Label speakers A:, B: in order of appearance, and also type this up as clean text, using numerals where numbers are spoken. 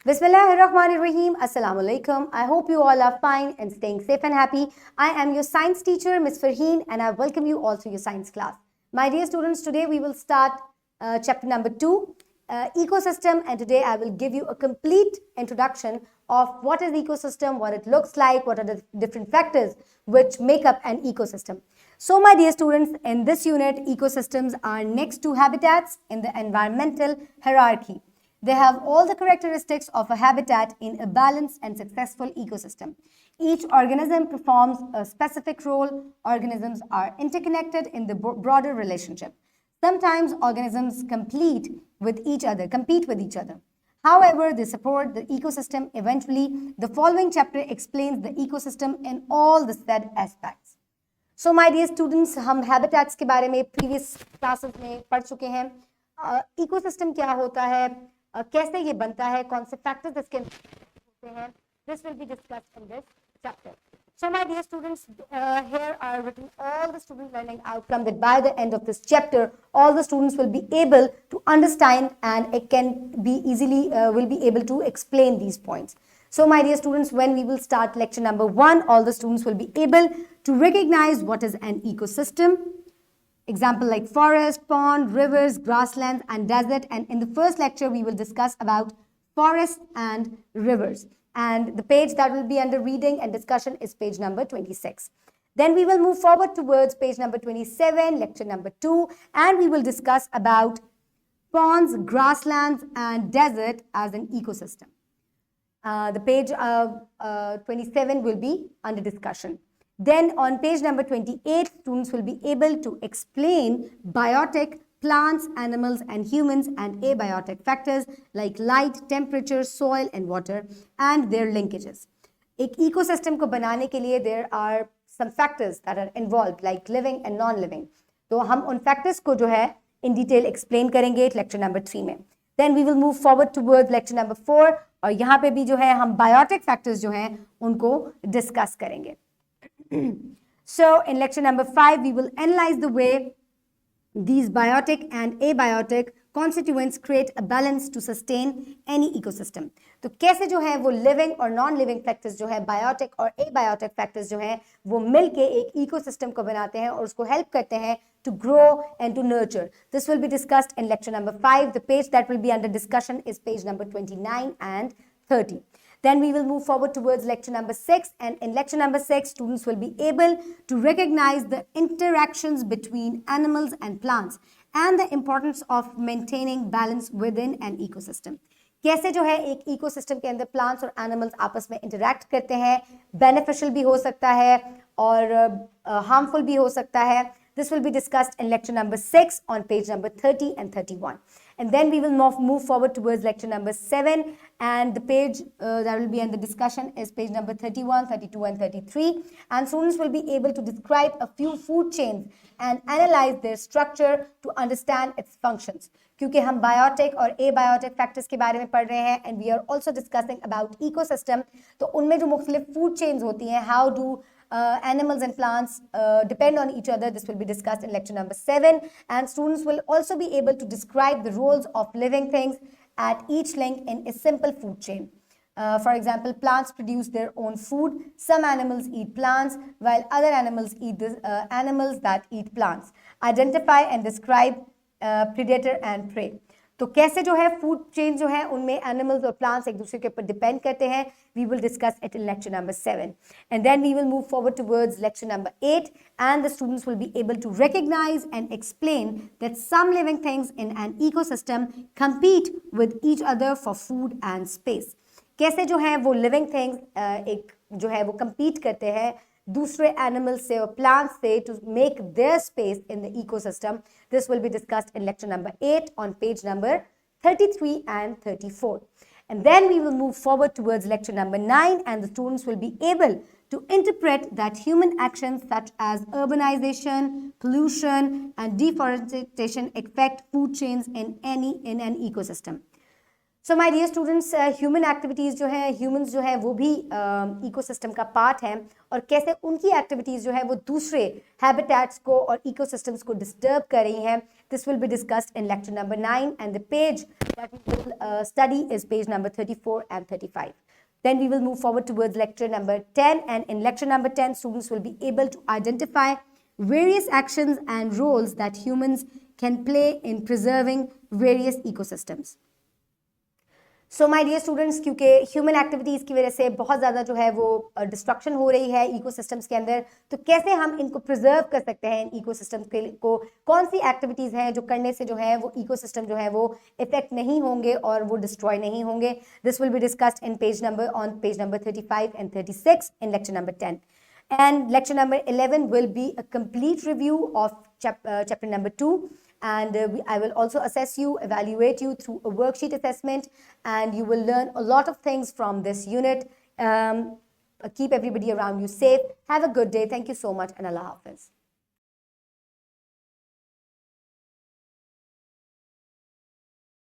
A: Bismillahirrahmanirrahim. Assalamu alaikum. I hope you all are fine and staying safe and happy. I am your science teacher, Ms. Farheen, and I welcome you all to your science class. My dear students, today we will start chapter number 2, ecosystem, and today I will give you a complete introduction of what is ecosystem, what it looks like, what are the different factors which make up an ecosystem. So, my dear students, in this unit, ecosystems are next to habitats in the environmental hierarchy. They have all the characteristics of a habitat in a balanced and successful ecosystem. Each organism performs a specific role. Organisms are interconnected in the broader relationship. Sometimes organisms compete with each other. However, they support the ecosystem eventually. The following chapter explains the ecosystem in all the said aspects. So, my dear students, हम habitats के बारे में previous classes में पढ़ चुके हैं. Ecosystem क्या होता है, कैसे ये बनता है, कौन से factors इसके होते हैं. This will be discussed in this chapter. So, my dear students, here are written all the student learning outcome that by the end of this chapter, all the students will be able to understand and it can be easily, will be able to explain these points. So, my dear students, when we will start lecture number 1, all the students will be able to recognize what is an ecosystem. Example like forest, pond, rivers, grasslands, and desert. And in the first lecture, we will discuss about forests and rivers. And the page that will be under reading and discussion is page number 26. Then we will move forward towards page number 27, lecture number 2, and we will discuss about ponds, grasslands, and desert as an ecosystem. The page 27 will be under discussion. Then on page number 28, students will be able to explain biotic, plants, animals, and humans, and abiotic factors like light, temperature, soil, and water, and their linkages. एक ecosystem को बनाने के लिए there are some factors that are involved like living and non-living. तो हम उन factors को जो है in detail explain करेंगे lecture number 3 में. Then we will move forward towards lecture number 4 और यहाँ पे भी जो है हम biotic factors जो हैं उनको discuss करेंगे. So in lecture number 5 we will analyze the way these biotic and abiotic constituents create a balance to sustain any ecosystem. तो कैसे जो है वो living और non-living factors जो है biotic और abiotic factors जो है वो मिलके एक ecosystem को बनाते हैं और उसको help करते हैं to grow and to nurture. This will be discussed in lecture number 5. The page that will be under discussion is page number 29 and 30. Then we will move forward towards lecture number 6, and in lecture number 6, students will be able to recognize the interactions between animals and plants and the importance of maintaining balance within an ecosystem. कैसे जो है एक ecosystem के अंदर plants और animals आपस में interact करते हैं, beneficial भी हो सकता है और harmful भी हो सकता है. This will be discussed in lecture number 6 on page number 30 and 31. And then we will move forward towards lecture number 7, and the page that will be under discussion is page number 31, 32 and 33, and students will be able to describe a few food chains and analyze their structure to understand its functions. क्योंकि हम biotic और abiotic factors के बारे में पढ़ रहे हैं and we are also discussing about ecosystem, तो उनमें जो मुख्तलिफ food chains होती हैं, how do animals and plants depend on each other. This will be discussed in lecture number 7, and students will also be able to describe the roles of living things at each link in a simple food chain. For example, plants produce their own food. Some animals eat plants while other animals eat animals that eat plants. Identify and describe predator and prey. तो कैसे जो है food chain जो है उनमें animals और plants एक दूसरे के ऊपर depend करते हैं. We will discuss it in lecture number 7. And then we will move forward towards lecture number 8, and the students will be able to recognize and explain that some living things in an ecosystem compete with each other for food and space. कैसे जो है वो living things एक जो है वो compete करते हैं दूसरे animals से और plants से to make their space in the ecosystem. This will be discussed in lecture number 8 on page number 33 and 34. And then we will move forward towards lecture number 9, and the students will be able to interpret that human actions such as urbanization, pollution, and deforestation affect food chains in an ecosystem. So my dear students, human activities जो हैं, humans जो हैं वो भी ecosystem का part हैं, और कैसे उनकी एक्टिविटीज़ जो है वो दूसरे हैबिटेट्स को और इकोसिस्टम्स को डिस्टर्ब कर रही हैं, this will be discussed in lecture number 9, and the page that we will study is page number 34 and 35. Then we will move forward towards lecture number 10, and in lecture number 10 students will be able to identify various actions and roles that humans can play in preserving various ecosystems. So my dear students, क्योंकि human activities की वजह से बहुत ज़्यादा जो है वो destruction हो रही है इकोसिस्टम्स के अंदर, तो कैसे हम इनको प्रिजर्व कर सकते हैं, इकोसिस्टम्स के को कौन सी एक्टिविटीज़ हैं जो करने से जो है वो इकोसिस्टम जो है वो इफेक्ट नहीं होंगे और वो डिस्ट्रॉय नहीं होंगे, this will be discussed in page number 35 and 36 in lecture number 10. And lecture number 11 will be a complete review of chapter number 2. And I will also assess you, evaluate you through a worksheet assessment, and you will learn a lot of things from this unit. Keep everybody around you safe. Have a good day. Thank you so much, and Allah Hafiz.